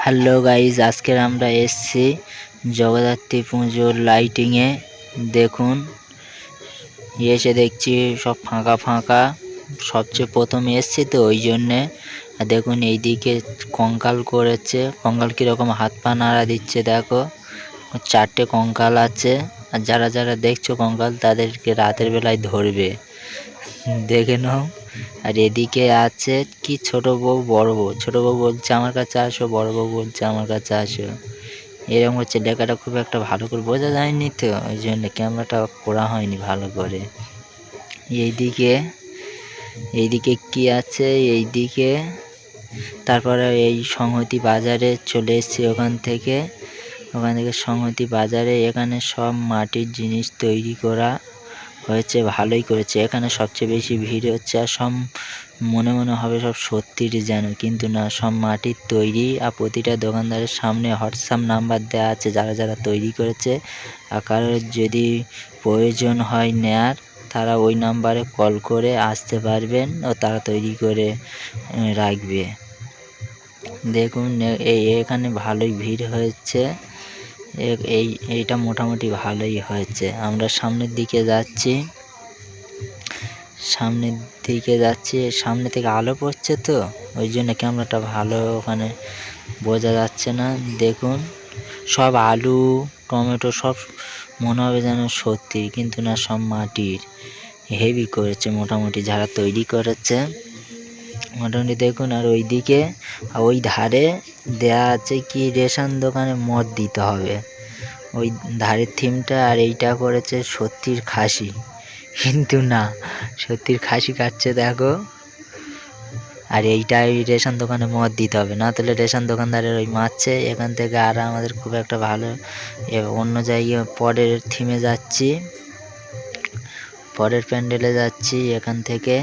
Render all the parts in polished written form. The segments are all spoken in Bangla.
হ্যালো গাইজ, আজকের আমরা এসেছি জগদ্ধাত্রী পুজোর লাইটিংয়ে। দেখুন, এসে দেখছি সব ফাঁকা ফাঁকা। সবচেয়ে প্রথমে এসেছি তো ওই জন্যে। দেখুন এইদিকে কঙ্কাল করেছে, কঙ্কাল কীরকম হাত পা নাড়া দিচ্ছে দেখো। 4টে কঙ্কাল আছে, আর যারা যারা দেখছো কঙ্কাল তাদেরকে রাতের বেলায় ধরবে, দেখে নাও। আর এদিকে আছে কি ছোট বউ বড় বউ। ছোট বউ বলছে আমার কাছে আসো, বড় বউ বলছে আমার কাছে আসো। এরকম হচ্ছে। লেখাটা খুব একটা ভালো করে বোঝা যায়নি তো ওই জন্য ক্যামেরাটা করা হয়নি ভালো করে। এইদিকে কি আছে এইদিকে। তারপরে এই সংহতি বাজারে চলে এসেছি। ওখান থেকে সংহতি বাজারে এখানে সব মাটির জিনিস তৈরি করা হয়েছে, ভালোই করেছে। এখানে সবচেয়ে বেশি ভিড় হচ্ছে, আর সব মনে হবে সব সত্যির যেন, কিন্তু না, সব মাটির তৈরি। আর প্রতিটা দোকানদারের সামনে হোয়াটসঅ্যাপ নাম্বার দেওয়া আছে, যারা যারা তৈরি করেছে। আর কারোর যদি প্রয়োজন হয় নেয়ার, তারা ওই নাম্বারে কল করে আসতে পারবেন, ও তারা তৈরি করে রাখবে। দেখুন এখানে ভালোই ভিড় হয়েছে। এইটা মোটামুটি ভালোই হয়েছে। আমরা সামনের দিকে যাচ্ছি, সামনে থেকে আলো পড়ছে তো ওই জন্য ক্যামেরাটা ভালো ওখানে বোঝা যাচ্ছে না। দেখুন সব আলু টমেটো সব মনে হবে যেন সত্যি, কিন্তু না, সব মাটির। হেভি করেছে মোটামুটি যারা তৈরি করেছে মোটামুটি। দেখুন, আর ওইদিকে ওই ধারে দেয়া আছে কি রেশন দোকানে মদ দিতে হবে, ওই ধারের থিমটা। আর এইটা করেছে সত্যির খাসি, কিন্তু না, সত্যির খাসি কাটছে দেখো। আর এইটাই রেশন দোকানে মদ দিতে হবে, না তাহলে রেশন দোকানদারের ওই মারছে। এখান থেকে আর আমাদের খুব একটা ভালো অন্য জায়গায় পরের থিমে যাচ্ছি, পরের প্যান্ডেলে যাচ্ছি। এখান থেকে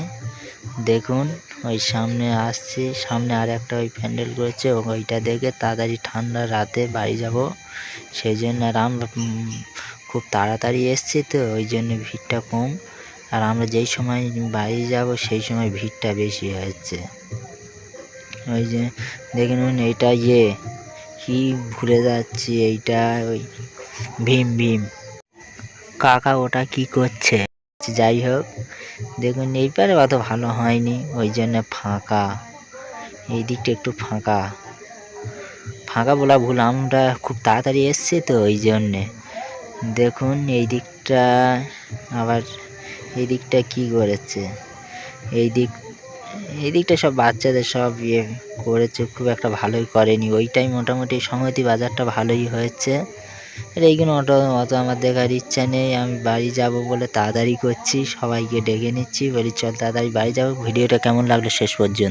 দেখুন ওই সামনে আসছি, সামনে আর একটা ওই প্যান্ডেল করেছে, ওইটা দেখে তাড়াতাড়ি ঠান্ডা রাতে বাড়ি যাব সেই জন্য। আর আমরা খুব তাড়াতাড়ি এসছি তো ওই জন্য ভিড়টা কম। আর আমরা যেই সময় বাড়ি যাব সেই সময় ভিড়টা বেশি হয়েছে। ওই যে দেখে নিন, এইটা কি ভুলে যাচ্ছি, এইটা ওই ভীম কাকা ওটা কি করছে। যাই হোক, দেখুন এইবারে অত ভালো হয়নি ওই জন্য ফাঁকা। এই দিকটা একটু ফাঁকা বলা ভুল, আমরা খুব তাড়াতাড়ি এসছি তো ওই জন্যে। দেখুন এই দিকটা কি করেছে, এই দিকটা সব বাচ্চাদের সব করেছে, খুব একটা ভালোই করেনি। ওইটাই মোটামুটি সংহতি বাজারটা ভালোই হয়েছে। আর এইগুলো অত আমার দেখার ইচ্ছা নেই। আমি বাড়ি যাব বলে তাড়াতাড়ি করছি, সবাইকে ডেকে নিচ্ছি, বলি চল তাড়াতাড়ি বাড়ি যাবো। ভিডিওটা কেমন লাগলো শেষ পর্যন্ত।